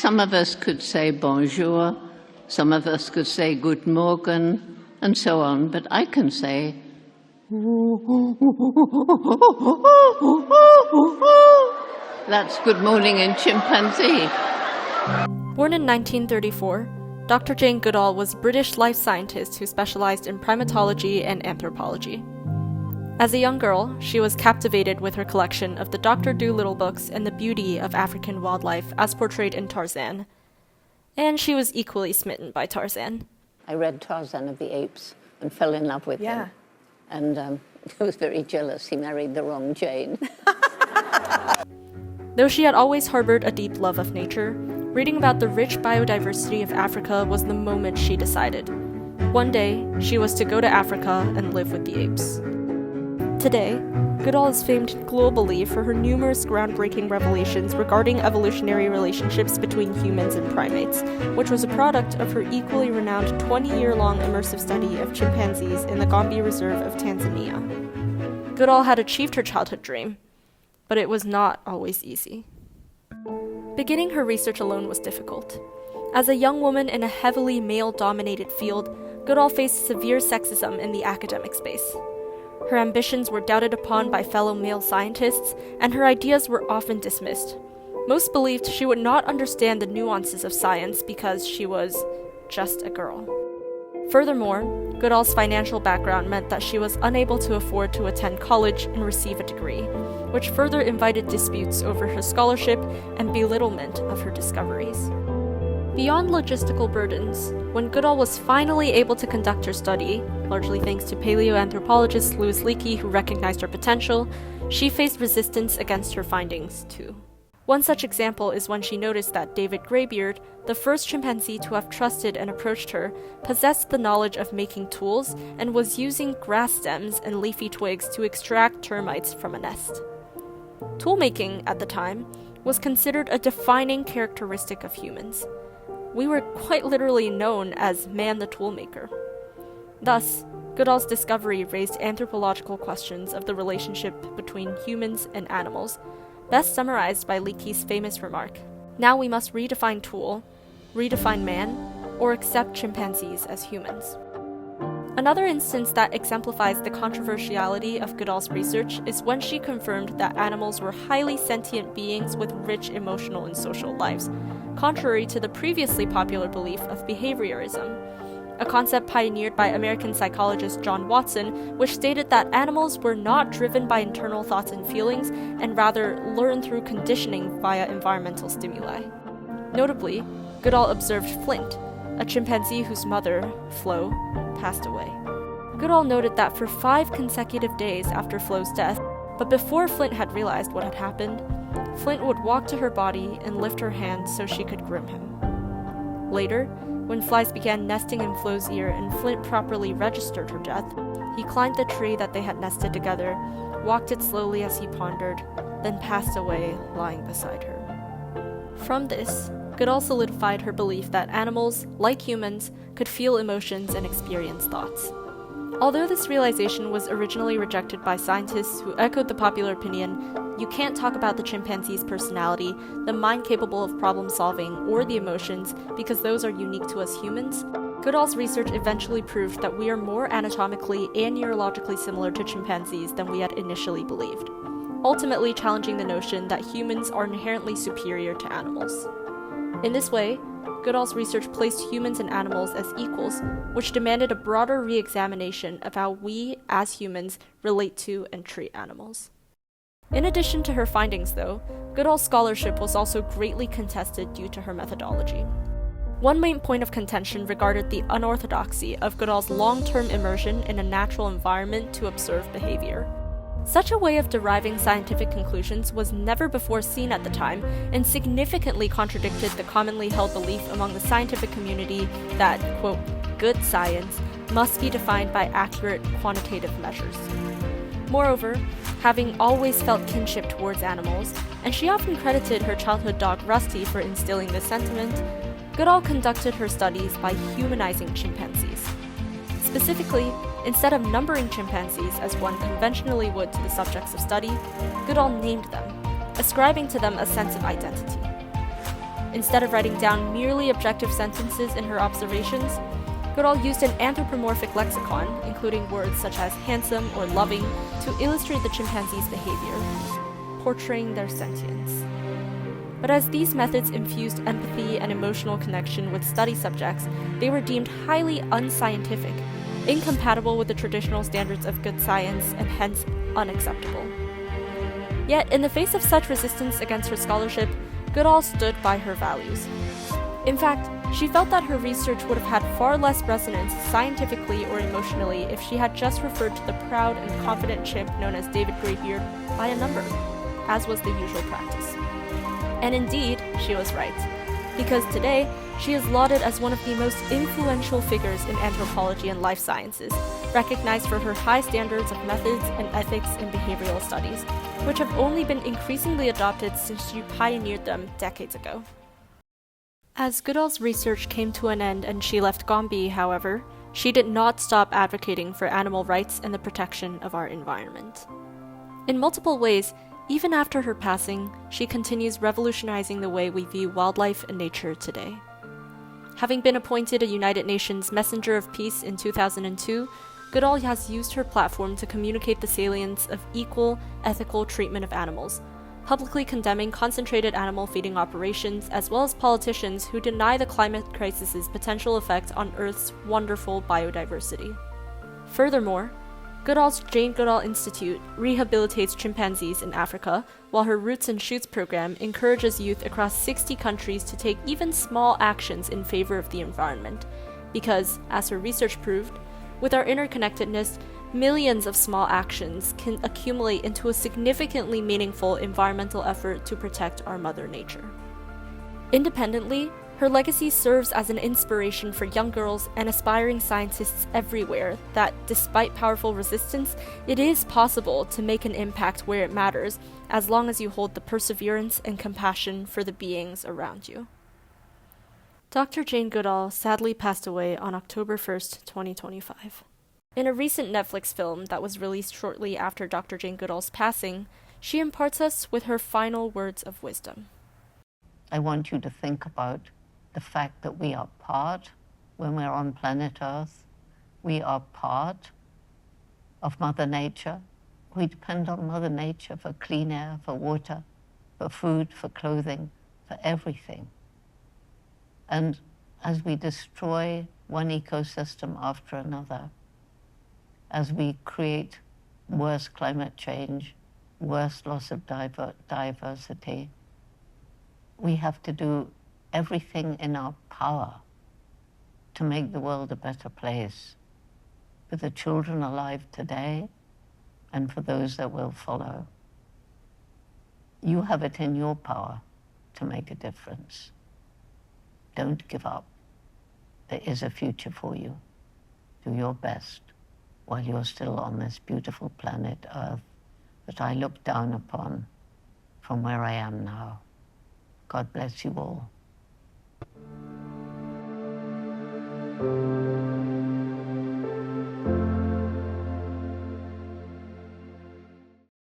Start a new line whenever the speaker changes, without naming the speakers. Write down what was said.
some of us could say bonjour, some of us could say guten Morgen, and so on, but I can say that's good morning in chimpanzee.
Born in 1934, Dr. Jane Goodall was a British life scientist who specialized in primatology and anthropology. As a young girl, she was captivated with her collection of the Dr. Dolittle books and the beauty of African wildlife as portrayed in Tarzan. And she was equally smitten by Tarzan.
I read Tarzan of the Apes and fell in love with him. And I was very jealous he married the wrong Jane.
Though she had always harbored a deep love of nature, reading about the rich biodiversity of Africa was the moment she decided. One day, she was to go to Africa and live with the apes. Today, Goodall is famed globally for her numerous groundbreaking revelations regarding evolutionary relationships between humans and primates, which was a product of her equally renowned 20-year-long immersive study of chimpanzees in the Gombe Reserve of Tanzania. Goodall had achieved her childhood dream, but it was not always easy. Beginning her research alone was difficult. As a young woman in a heavily male-dominated field, Goodall faced severe sexism in the academic space. Her ambitions were doubted upon by fellow male scientists, and her ideas were often dismissed. Most believed she would not understand the nuances of science because she was just a girl. Furthermore, Goodall's financial background meant that she was unable to afford to attend college and receive a degree, which further invited disputes over her scholarship and belittlement of her discoveries. Beyond logistical burdens, when Goodall was finally able to conduct her study, largely thanks to paleoanthropologist Louis Leakey who recognized her potential, she faced resistance against her findings too. One such example is when she noticed that David Greybeard, the first chimpanzee to have trusted and approached her, possessed the knowledge of making tools and was using grass stems and leafy twigs to extract termites from a nest. Toolmaking, at the time, was considered a defining characteristic of humans. We were quite literally known as man the toolmaker. Thus, Goodall's discovery raised anthropological questions of the relationship between humans and animals, best summarized by Leakey's famous remark, "Now we must redefine tool, redefine man, or accept chimpanzees as humans." Another instance that exemplifies the controversiality of Goodall's research is when she confirmed that animals were highly sentient beings with rich emotional and social lives, contrary to the previously popular belief of behaviorism, a concept pioneered by American psychologist John Watson, which stated that animals were not driven by internal thoughts and feelings, and rather learn through conditioning via environmental stimuli. Notably, Goodall observed Flint, a chimpanzee whose mother, Flo, passed away. Goodall noted that for 5 consecutive days after Flo's death, but before Flint had realized what had happened, Flint would walk to her body and lift her hand so she could groom him. Later, when flies began nesting in Flo's ear and Flint properly registered her death, he climbed the tree that they had nested together, walked it slowly as he pondered, then passed away lying beside her. From this, Goodall solidified her belief that animals, like humans, could feel emotions and experience thoughts. Although this realization was originally rejected by scientists who echoed the popular opinion, you can't talk about the chimpanzee's personality, the mind capable of problem solving, or the emotions because those are unique to us humans, Goodall's research eventually proved that we are more anatomically and neurologically similar to chimpanzees than we had initially believed, ultimately challenging the notion that humans are inherently superior to animals. In this way, Goodall's research placed humans and animals as equals, which demanded a broader re-examination of how we, as humans, relate to and treat animals. In addition to her findings, though, Goodall's scholarship was also greatly contested due to her methodology. One main point of contention regarded the unorthodoxy of Goodall's long-term immersion in a natural environment to observe behavior. Such a way of deriving scientific conclusions was never before seen at the time and significantly contradicted the commonly held belief among the scientific community that, quote, good science must be defined by accurate quantitative measures. Moreover, having always felt kinship towards animals, and she often credited her childhood dog Rusty for instilling this sentiment, Goodall conducted her studies by humanizing chimpanzees. Specifically, instead of numbering chimpanzees as one conventionally would to the subjects of study, Goodall named them, ascribing to them a sense of identity. Instead of writing down merely objective sentences in her observations, Goodall used an anthropomorphic lexicon, including words such as handsome or loving, to illustrate the chimpanzee's behavior, portraying their sentience. But as these methods infused empathy and emotional connection with study subjects, they were deemed highly unscientific, incompatible with the traditional standards of good science, and hence unacceptable. Yet, in the face of such resistance against her scholarship, Goodall stood by her values. In fact, she felt that her research would have had far less resonance scientifically or emotionally if she had just referred to the proud and confident chimp known as David Greybeard by a number, as was the usual practice. And indeed, she was right, because today, she is lauded as one of the most influential figures in anthropology and life sciences, recognized for her high standards of methods and ethics in behavioral studies, which have only been increasingly adopted since she pioneered them decades ago. As Goodall's research came to an end and she left Gombe, however, she did not stop advocating for animal rights and the protection of our environment. In multiple ways, even after her passing, she continues revolutionizing the way we view wildlife and nature today. Having been appointed a United Nations Messenger of Peace in 2002, Goodall has used her platform to communicate the salience of equal, ethical treatment of animals, publicly condemning concentrated animal feeding operations as well as politicians who deny the climate crisis's potential effect on Earth's wonderful biodiversity. Furthermore, Goodall's Jane Goodall Institute rehabilitates chimpanzees in Africa, while her Roots and Shoots program encourages youth across 60 countries to take even small actions in favor of the environment, because, as her research proved, with our interconnectedness, millions of small actions can accumulate into a significantly meaningful environmental effort to protect our Mother Nature. Independently, her legacy serves as an inspiration for young girls and aspiring scientists everywhere that, despite powerful resistance, it is possible to make an impact where it matters, as long as you hold the perseverance and compassion for the beings around you. Dr. Jane Goodall sadly passed away on October 1st, 2025. In a recent Netflix film that was released shortly after Dr. Jane Goodall's passing, she imparts us with her final words of wisdom.
I want you to think about the fact that we are part, when we're on planet Earth, we are part of Mother Nature. We depend on Mother Nature for clean air, for water, for food, for clothing, for everything. And as we destroy one ecosystem after another, as we create worse climate change, worse loss of diversity, we have to do everything in our power to make the world a better place for the children alive today and for those that will follow. You have it in your power to make a difference. Don't give up. There is a future for you. Do your best while you're still on this beautiful planet Earth that I look down upon from where I am now. God bless you all.